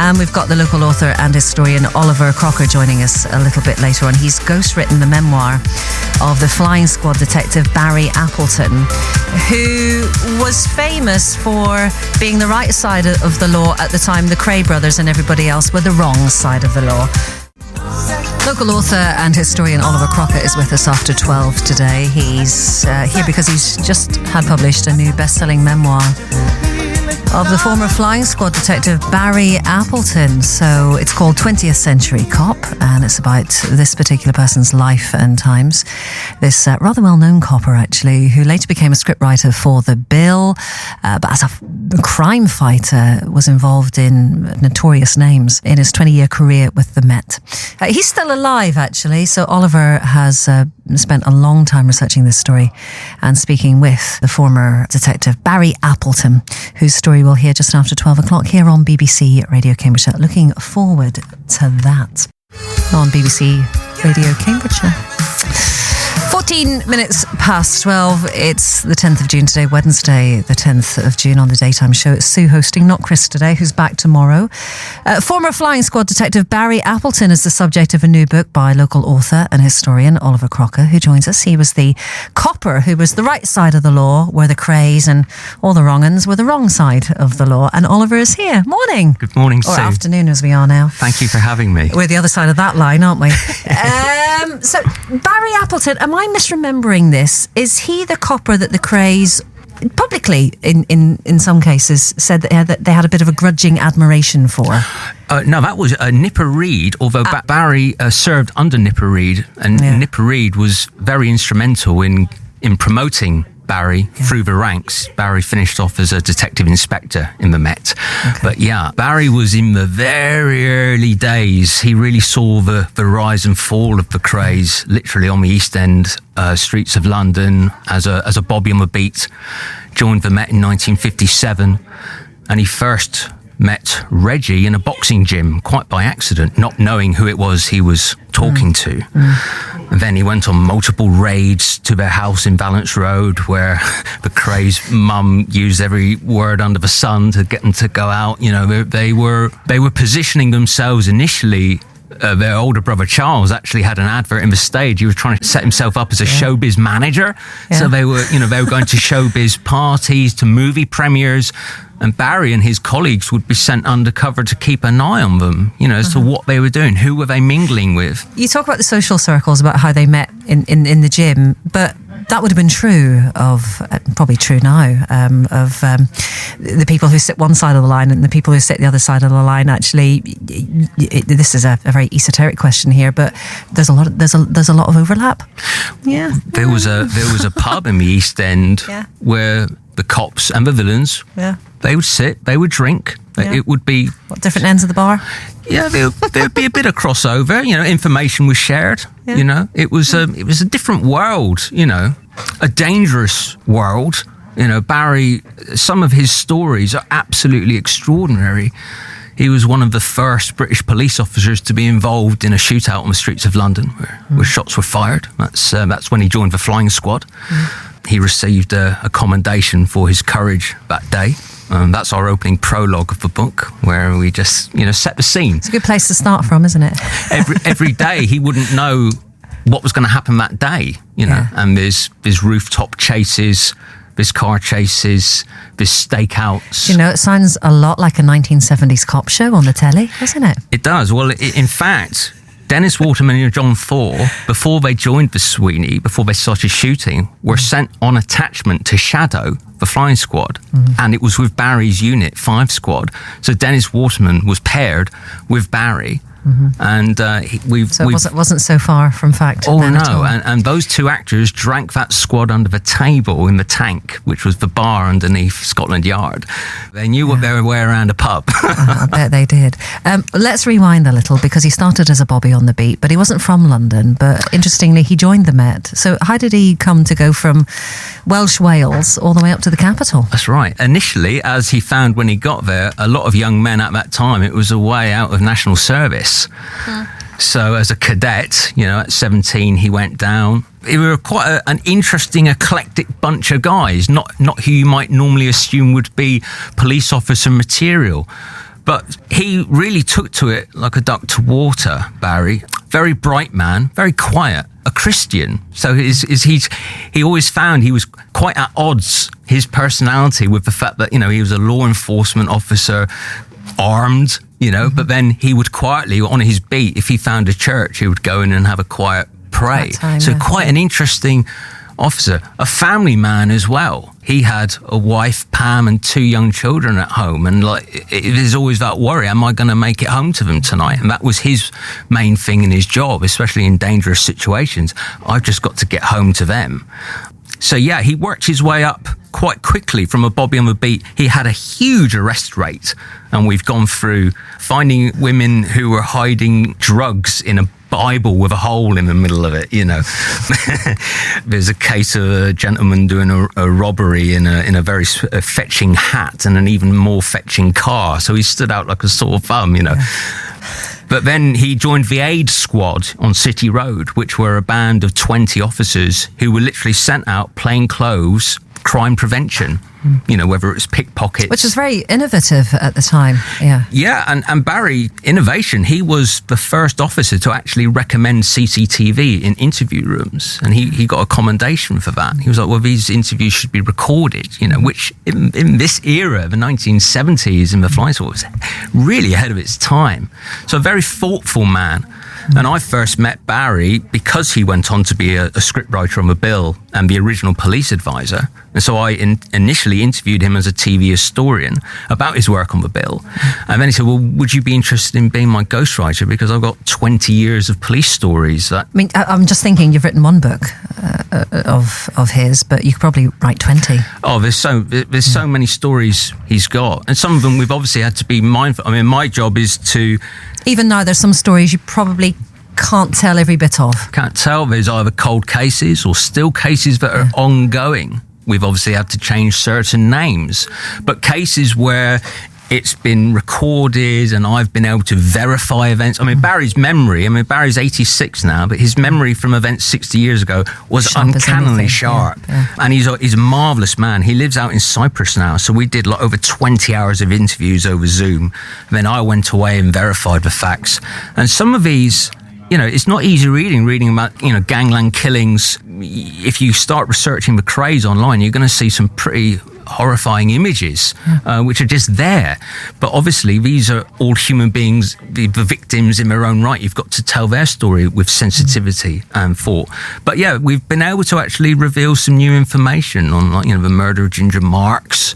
And we've got the local author and historian Oliver Crocker joining us a little bit later on. He's ghostwritten the memoir of the flying squad detective Barry Appleton, who was famous for being the right side of the law at the time the Krays brothers and everybody else were the wrong side of the law. Local author and historian Oliver Crocker is with us after 12 today. He's here because he's just had published a new best-selling memoir of the former flying squad detective Barry Appleton. So it's called 20th Century Cop, and it's about this particular person's life and times. This rather well-known copper, actually, who later became a scriptwriter for The Bill, but as a crime fighter was involved in notorious names in his 20-year career with the Met. He's still alive, actually, so Oliver has spent a long time researching this story and speaking with the former detective Barry Appleton, whose story we'll hear just after 12 o'clock here on BBC Radio Cambridgeshire. Looking forward to that on BBC Radio Cambridgeshire. 14 minutes past 12. It's the 10th of June today, Wednesday, the 10th of June on the daytime show. It's Sue hosting, not Chris today, who's back tomorrow. Former flying squad detective Barry Appleton is the subject of a new book by local author and historian Oliver Crocker, who joins us. He was the copper who was the right side of the law, where the Krays and all the wrong uns were the wrong side of the law. And Oliver is here. Morning. Good morning, Sue. Or afternoon, as we are now. Thank you for having me. We're the other side of that line, aren't we? So, Barry Appleton, am I misremembering this? Is he the copper that the Krays publicly, in some cases, said that they had a bit of a grudging admiration for? No, that was Nipper Read, although Barry served under Nipper Read, and Nipper Read was very instrumental in promoting Barry through the ranks. Barry finished off as a detective inspector in the Met. Okay. But Barry was in the very early days. He really saw the rise and fall of the Krays, literally on the East End streets of London as a bobby on the beat. Joined the Met in 1957, and he first met Reggie in a boxing gym, quite by accident, not knowing who it was he was talking to. And then he went on multiple raids to their house in Valence Road, where the Krays' mum used every word under the sun to get them to go out. You know, they were positioning themselves initially. Their older brother Charles actually had an advert in the stage. He was trying to set himself up as a showbiz manager. Yeah. So they were going to showbiz parties, to movie premieres, and Barry and his colleagues would be sent undercover to keep an eye on them, as to what they were doing, who were they mingling with. You talk about the social circles, about how they met in the gym, but that would have been true of, probably true now, of the people who sit one side of the line and the people who sit the other side of the line. Actually, this is a very esoteric question here, but there's a lot of overlap. Yeah, there was a pub in the East End where the cops and the villains, they would sit, they would drink. It would be different ends of the bar. Yeah, there'd be a bit of crossover. Information was shared. Yeah. It was a different world. A dangerous world. Barry. Some of his stories are absolutely extraordinary. He was one of the first British police officers to be involved in a shootout on the streets of London, where shots were fired. That's when he joined the flying squad. He received a commendation for his courage that day. That's our opening prologue of the book, where we just, set the scene. It's a good place to start from, isn't it? every day he wouldn't know what was going to happen that day, and there's rooftop chases, there's car chases, there's stakeouts. It sounds a lot like a 1970s cop show on the telly, doesn't it? It does. Well, in fact, Dennis Waterman and John Thor, before they joined the Sweeney, before they started shooting, were sent on attachment to shadow the flying squad, and it was with Barry's unit, 5 Squad. So Dennis Waterman was paired with Barry. And it wasn't so far from fact. Oh no! And those two actors drank that squad under the table in the tank, which was the bar underneath Scotland Yard. They knew what they were wearing around a pub. I bet they did. Let's rewind a little, because he started as a bobby on the beat, but he wasn't from London. But interestingly, he joined the Met. So how did he come to go from Welsh Wales all the way up to the capital? That's right. Initially, as he found when he got there, a lot of young men at that time, it was a way out of national service. So as a cadet, at 17, he went down. They were quite an interesting, eclectic bunch of guys, not who you might normally assume would be police officer material. But he really took to it like a duck to water, Barry. Very bright man, very quiet, a Christian. So he always found he was quite at odds, his personality, with the fact that, he was a law enforcement officer, armed, but then he would quietly, on his beat, if he found a church, he would go in and have a quiet pray. Quite an interesting officer, a family man as well. He had a wife, Pam, and 2 young children at home, and there's always that worry, am I going to make it home to them tonight? And that was his main thing in his job, especially in dangerous situations. I've just got to get home to them. So yeah, he worked his way up quite quickly from a Bobby on the beat. He had a huge arrest rate, and we've gone through finding women who were hiding drugs in a Bible with a hole in the middle of it, There's a case of a gentleman doing a robbery in a very fetching hat and an even more fetching car. So he stood out like a sore thumb, Yeah. But then he joined the aid squad on City Road, which were a band of 20 officers who were literally sent out plain clothes, crime prevention, whether it was pickpockets. Which was very innovative at the time, yeah. Yeah, and Barry, innovation, he was the first officer to actually recommend CCTV in interview rooms, and he got a commendation for that. He was like, well, these interviews should be recorded, which in this era, the 1970s, in the flying squad, was really ahead of its time. So a very thoughtful man. And I first met Barry because he went on to be a scriptwriter on the bill and the original police advisor. And so I initially interviewed him as a TV historian about his work on the bill. And then he said, well, would you be interested in being my ghostwriter? Because I've got 20 years of police stories. I'm just thinking you've written one book of his, but you could probably write 20. Oh, there's so many stories he's got. And some of them we've obviously had to be mindful. I mean, my job is to... Even now, there's some stories you probably can't tell every bit of. Can't tell. There's either cold cases or still cases that are ongoing. We've obviously had to change certain names. But cases where it's been recorded and I've been able to verify events. I mean, Barry's memory, Barry's 86 now, but his memory from events 60 years ago was sharp uncannily sharp. Yeah. And he's a marvellous man. He lives out in Cyprus now. So we did over 20 hours of interviews over Zoom. Then I went away and verified the facts. And some of these... it's not easy reading about, gangland killings. If you start researching the Krays online, you're going to see some pretty horrifying images, which are just there. But obviously, these are all human beings, the victims in their own right. You've got to tell their story with sensitivity and thought. But yeah, we've been able to actually reveal some new information on, the murder of Ginger Marks,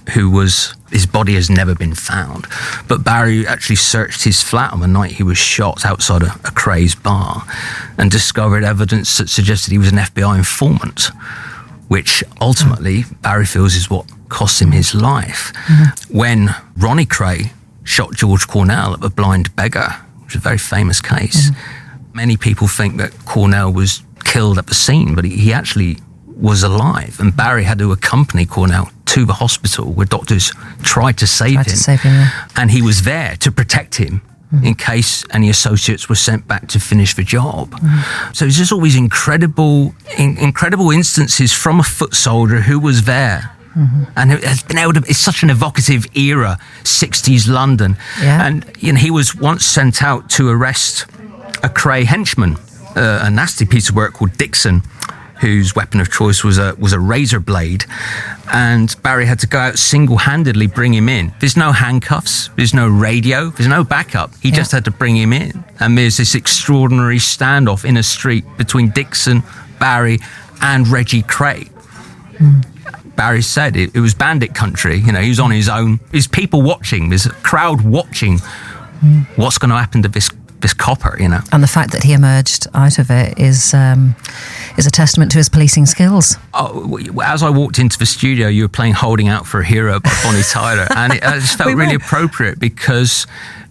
his body has never been found. But Barry actually searched his flat on the night he was shot outside a Krays bar and discovered evidence that suggested he was an FBI informant, which ultimately Barry feels is what cost him his life. When Ronnie Kray shot George Cornell at the Blind Beggar, which is a very famous case, many people think that Cornell was killed at the scene, but he actually was alive, and Barry had to accompany Cornell to the hospital where doctors tried to save him. And he was there to protect him in case any associates were sent back to finish the job. So it's just always incredible instances from a foot soldier who was there. And it has been able to, it's such an evocative era, 60s London. And he was once sent out to arrest a Kray henchman, a nasty piece of work called Dixon, whose weapon of choice was a razor blade, and Barry had to go out single-handedly bring him in. There's no handcuffs, there's no radio, there's no backup. He just had to bring him in. And there's this extraordinary standoff in a street between Dixon, Barry, and Reggie Kray. Barry said it was bandit country. He was on his own. There's people watching. There's a crowd watching what's going to happen to this copper, And the fact that he emerged out of it is a testament to his policing skills. Oh, as I walked into the studio, you were playing Holding Out for a Hero by Bonnie Tyler, and it just felt really appropriate because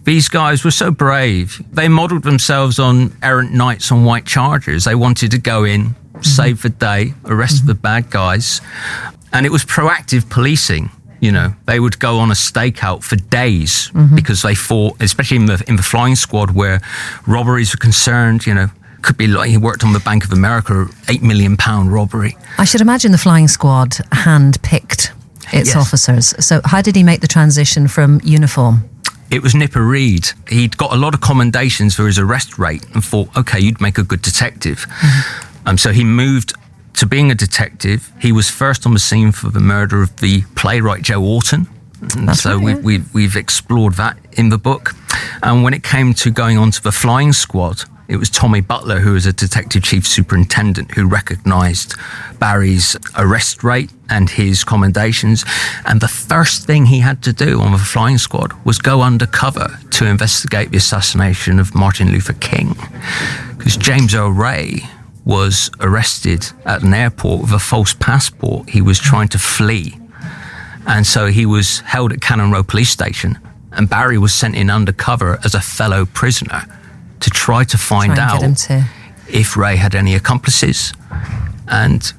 these guys were so brave. They modelled themselves on errant knights on white chargers. They wanted to go in, save the day, arrest the bad guys, and it was proactive policing. They would go on a stakeout for days because they fought, especially in the flying squad where robberies were concerned, could be like he worked on the Bank of America, £8 million robbery. I should imagine the flying squad hand-picked its officers. So how did he make the transition from uniform? It was Nipper Read. He'd got a lot of commendations for his arrest rate and thought, okay, you'd make a good detective. So he moved to being a detective. He was first on the scene for the murder of the playwright Joe Orton. So we've explored that in the book. And when it came to going on to the flying squad, it was Tommy Butler, who was a detective chief superintendent, who recognised Barry's arrest rate and his commendations. And the first thing he had to do on the flying squad was go undercover to investigate the assassination of Martin Luther King. Because James Earl Ray was arrested at an airport with a false passport. He was trying to flee. And so he was held at Cannon Row Police Station, and Barry was sent in undercover as a fellow prisoner to try to find out if Ray had any accomplices. And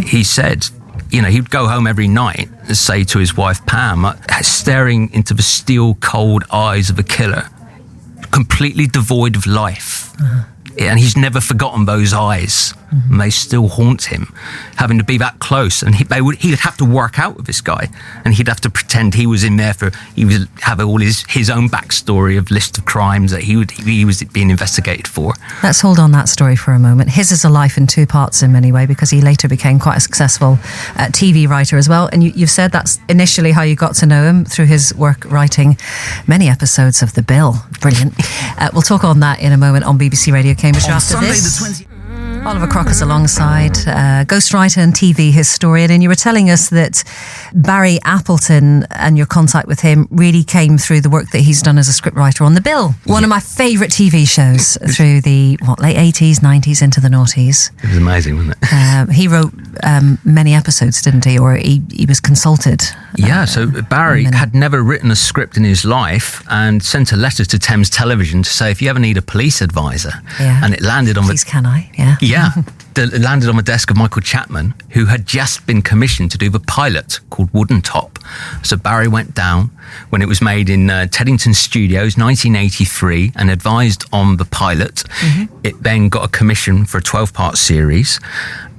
he said, he'd go home every night and say to his wife, Pam, staring into the steel cold eyes of a killer, completely devoid of life. And he's never forgotten those eyes. And they still haunt him, having to be that close. And he'd have to work out with this guy, and he'd have to pretend he was in there he would have all his own backstory of list of crimes that he was being investigated for. Let's hold on that story for a moment. His is a life in two parts in many ways, because he later became quite a successful TV writer as well. And you've said that's initially how you got to know him, through his work writing many episodes of The Bill. Brilliant. We'll talk on that in a moment on BBC Radio Cambridgeshire after Sunday this. Oliver Crocker's alongside, ghostwriter and TV historian, and you were telling us that Barry Appleton and your contact with him really came through the work that he's done as a scriptwriter on The Bill. One of my favourite TV shows through the late 80s, 90s, into the noughties. It was amazing, wasn't it? He wrote many episodes, didn't he? Or he was consulted. So Barry had never written a script in his life and sent a letter to Thames Television to say, if you ever need a police advisor. And it landed on Please can I? It landed on the desk of Michael Chapman, who had just been commissioned to do the pilot called Wooden Top. So Barry went down when it was made in Teddington Studios, 1983, and advised on the pilot. It then got a commission for a 12-part series,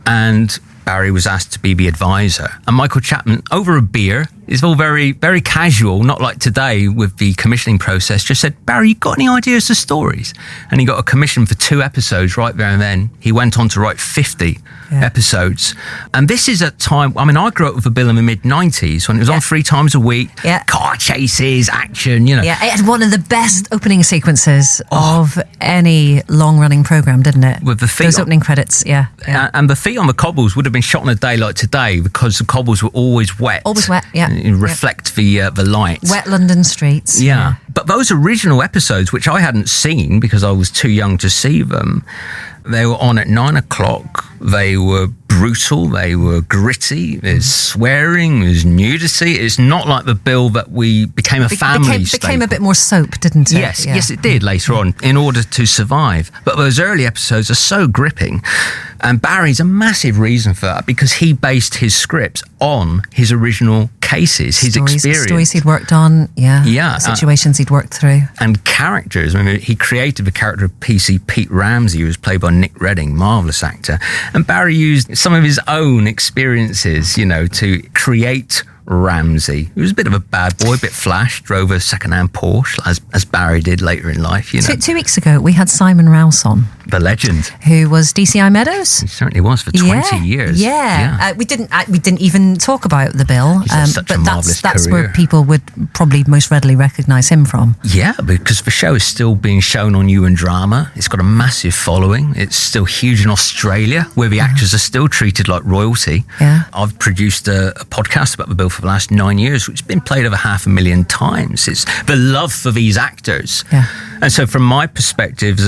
and Barry was asked to be the advisor. And Michael Chapman, over a beer, it's all very, very casual, not like today with the commissioning process, just said, Barry, you got any ideas for stories? And he got a commission for 2 episodes right there and then. He went on to write 50 episodes. And this is a time, I grew up with The Bill in the mid-90s when it was on 3 times a week, car chases, action, Yeah, it had one of the best opening sequences of any long-running programme, didn't it? With the feet those opening credits, And the feet on the cobbles would have been shot on a day like today, because the cobbles were always wet. Always wet, Reflect the light. Wet London streets. But those original episodes, which I hadn't seen because I was too young to see them, they were on at 9 o'clock. They were brutal. They were gritty. There's swearing. There's nudity. It's not like The Bill that we became a family staple. Became a bit more soap, didn't it? Yes, it did later on in order to survive. But those early episodes are so gripping. And Barry's a massive reason for that, because he based his scripts on his original cases, his experience. Stories he'd worked on, situations he'd worked through. And characters. He created the character of PC Pete Ramsey, who was played by Nick Redding, marvellous actor. And Barry used some of his own experiences, to create Ramsey. He was a bit of a bad boy, a bit flash, drove a second-hand Porsche, as Barry did later in life. 2 weeks ago, we had Simon Rouse on. The legend. Who was DCI Meadows. He certainly was for 20 years. We didn't even talk about The Bill. He's had such a marvellous that's career. where people would probably most readily recognise him from. Yeah, because the show is still being shown on You and Drama. It's got a massive following. It's still huge in Australia, where the actors are still treated like royalty. I've produced a podcast about The Bill for the last 9 years, which has been played over 500,000 times. It's the love for these actors. And so from my perspective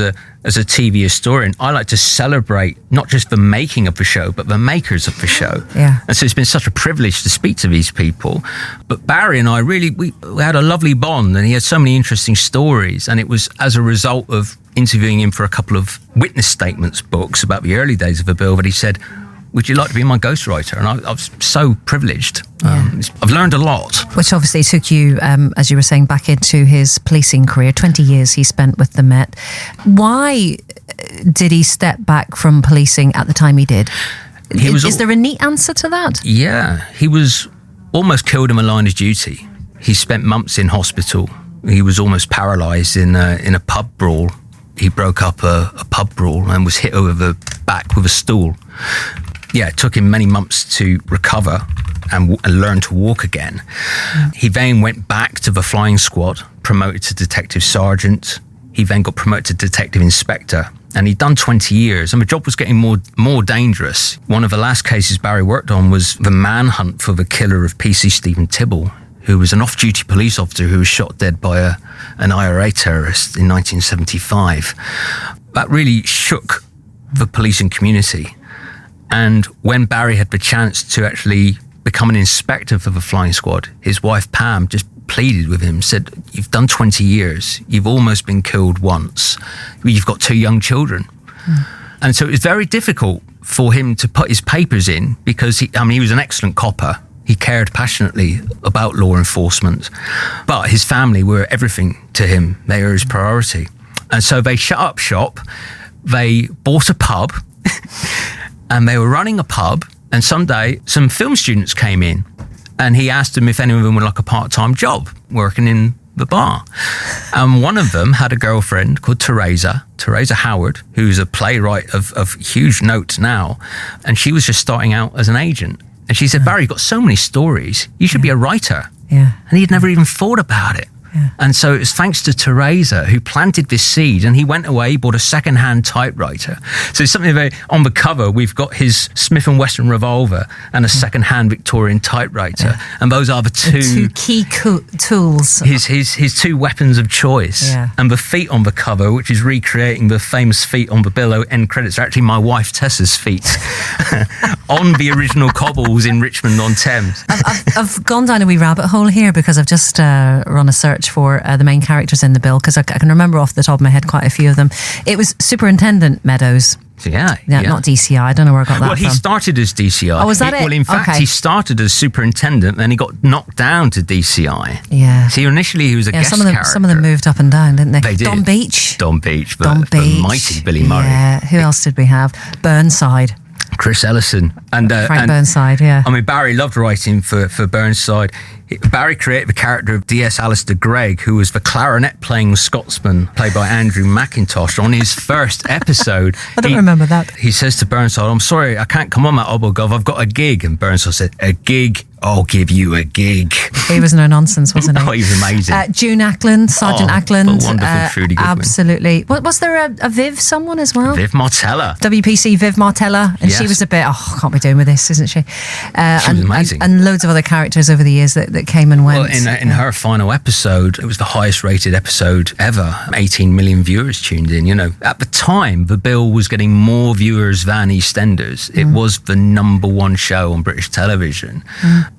as a TV historian, I like to celebrate not just the making of the show, but the makers of the show. And so it's been such a privilege to speak to these people. But Barry and I we had a lovely bond, and he had so many interesting stories. And it was as a result of interviewing him for a couple of witness statements books about the early days of The Bill that he said, would you like to be my ghostwriter? And I was so privileged. I've learned a lot. Which obviously took you, as you were saying, back into his policing career. 20 years he spent with the Met. Why did he step back from policing at the time he did? Is there a neat answer to that? Yeah, he was almost killed in the line of duty. He spent months in hospital. He was almost paralysed in a pub brawl. He broke up a pub brawl and was hit over the back with a stool. Yeah, it took him many months to recover and learn to walk again. He then went back to the flying squad, promoted to detective sergeant. He then got promoted to detective inspector, and he'd done 20 years, and the job was getting more dangerous. One of the last cases Barry worked on was the manhunt for the killer of PC Stephen Tibble, who was an off-duty police officer who was shot dead by an IRA terrorist in 1975. That really shook the policing community. And when Barry had the chance to actually become an inspector for the flying squad, his wife Pam just pleaded with him, said, "You've done 20 years, you've almost been killed once, you've got 2 young children." And so it was very difficult for him to put his papers in, because he was an excellent copper. He cared passionately about law enforcement, but his family were everything to him. They were his priority. And so they shut up shop, they bought a pub, and they were running a pub, and someday some film students came in, and he asked them if any of them would like a part-time job working in the bar. And one of them had a girlfriend called Teresa Howard, who's a playwright of huge note now, and she was just starting out as an agent. And she said, "Barry, you've got so many stories, you should be a writer." Yeah. And he'd never even thought about it. Yeah. And so it was thanks to Teresa who planted this seed, and he went away, he bought a second-hand typewriter. So it's something very, on the cover, we've got his Smith Wesson revolver and a second-hand Victorian typewriter. Yeah. And those are the two key tools. His 2 weapons of choice. Yeah. And the feet on the cover, which is recreating the famous feet on the bill end credits, are actually my wife Tessa's feet on the original cobbles in Richmond-on-Thames. I've gone down a wee rabbit hole here because I've just run a search for the main characters in the bill, because I can remember off the top of my head quite a few of them. It was Superintendent Meadows. Yeah. Not DCI. I don't know where I got that from. Well, he started as DCI. Oh, was that it? Well, in fact, he started as superintendent, then he got knocked down to DCI. Yeah. See, initially he was a guest character. Some of them moved up and down, didn't they? They did. Don Beach, the mighty Billy Murray. Yeah. Who else did we have? Burnside. Chris Ellison. And Frank Burnside, yeah. I mean, Barry loved writing for Burnside. Barry created the character of D.S. Alistair Gregg, who was the clarinet-playing Scotsman, played by Andrew McIntosh. On his first episode... I don't remember that. He says to Burnside, "I'm sorry, I can't come on that Obogov, I've got a gig." And Burnside said, "A gig? I'll give you a gig." He was no nonsense, wasn't he? Oh, he was amazing. June Ackland, Sergeant Ackland. Wonderful, truly good. Absolutely. Was there a Viv someone as well? Viv Martella. WPC Viv Martella. And she was a bit, I can't be doing with this, isn't she? She was amazing. And loads of other characters over the years that came and went. Well, in her final episode, it was the highest rated episode ever. 18 million viewers tuned in. You know, at the time, the bill was getting more viewers than EastEnders. It was the #1 show on British television.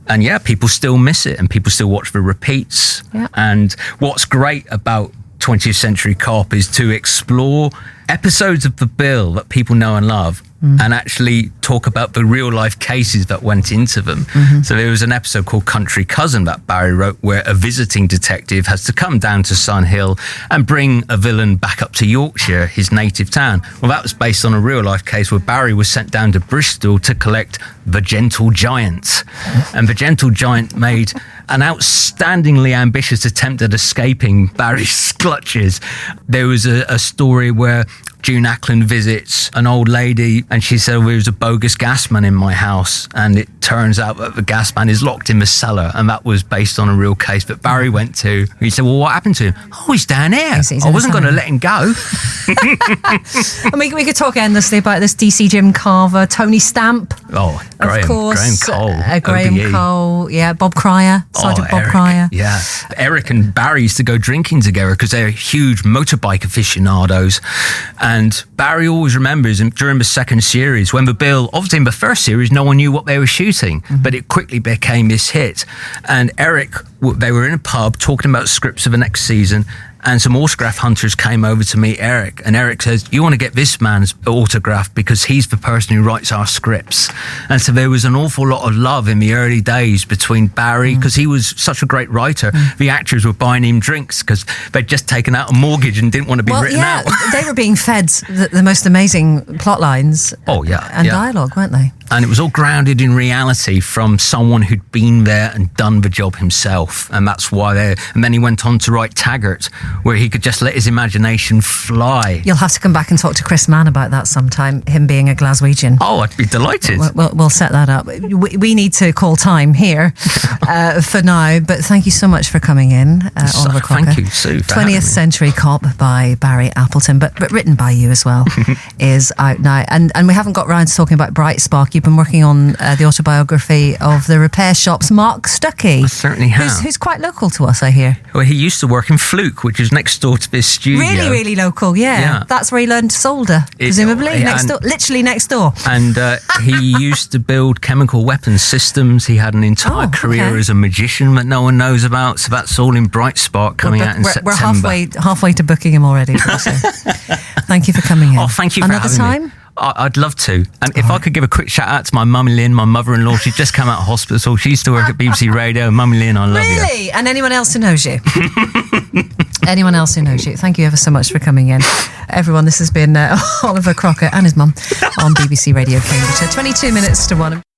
And yeah, people still miss it, and people still watch the repeats. Yeah. And what's great about 20th Century Cop is to explore episodes of the bill that people know and love, and actually talk about the real life cases that went into them. So there was an episode called Country Cousin that Barry wrote, where a visiting detective has to come down to Sun Hill and bring a villain back up to Yorkshire, his native town. Well, that was based on a real life case where Barry was sent down to Bristol to collect the Gentle Giant. And the Gentle Giant made an outstandingly ambitious attempt at escaping Barry's clutches. There was a story where June Ackland visits an old lady, and she said, "Well, there was a bogus gasman in my house," and it turns out that the gasman is locked in the cellar, and that was based on a real case that Barry went to. He said, "Well, what happened to him?" "Oh, he's down here. I wasn't going to let him go." And we could talk endlessly about this. DC Jim Carver, Tony Stamp. Oh, Graham, of course. Graham Cole. Yeah, Bob Cryer, Sergeant Bob Cryer. Yeah. Eric and Barry used to go drinking together because they're huge motorbike aficionados. And Barry always remembers during the second series, when the bill, obviously in the first series, no one knew what they were shooting, but it quickly became this hit. And Eric, they were in a pub talking about scripts for the next season, and some autograph hunters came over to meet Eric, and Eric says, you want to get this man's autograph because he's the person who writes our scripts. And so there was an awful lot of love in the early days between Barry, because he was such a great writer. The actors were buying him drinks because they'd just taken out a mortgage and didn't want to be written out. They were being fed the most amazing plot lines and dialogue, weren't they? And it was all grounded in reality from someone who'd been there and done the job himself. And that's why and then he went on to write Taggart, where he could just let his imagination fly. You'll have to come back and talk to Chris Mann about that sometime, him being a Glaswegian. Oh, I'd be delighted. We'll set that up. We need to call time here for now, but thank you so much for coming in, Oliver Crocker. Thank you, Sue, for 20th Century Cop by Barry Appleton, but written by you as well, is out now. And we haven't got round to talking about Bright Spark. You've been working on the autobiography of the repair shop's Mark Stuckey. I certainly have. Who's quite local to us, I hear. Well, he used to work in Fluke, which is next door to this studio. Really, really local, yeah. That's where he learned to solder, presumably, literally next door. And he used to build chemical weapons systems. He had an entire career as a magician that no one knows about, so that's all in Bright Spark coming out in September. We're halfway to booking him already. So. Thank you for coming in. Oh, thank you for Another having me. I'd love to. And if I could give a quick shout out to my mummy Lynn, my mother-in-law, she's just come out of hospital. She used to work at BBC Radio. Mummy Lynn, I love you. Really? And anyone else who knows you? Anyone else who knows you? Thank you ever so much for coming in. Everyone, this has been Oliver Crocker and his mum on BBC Radio Cambridgeshire. 22 minutes to 1.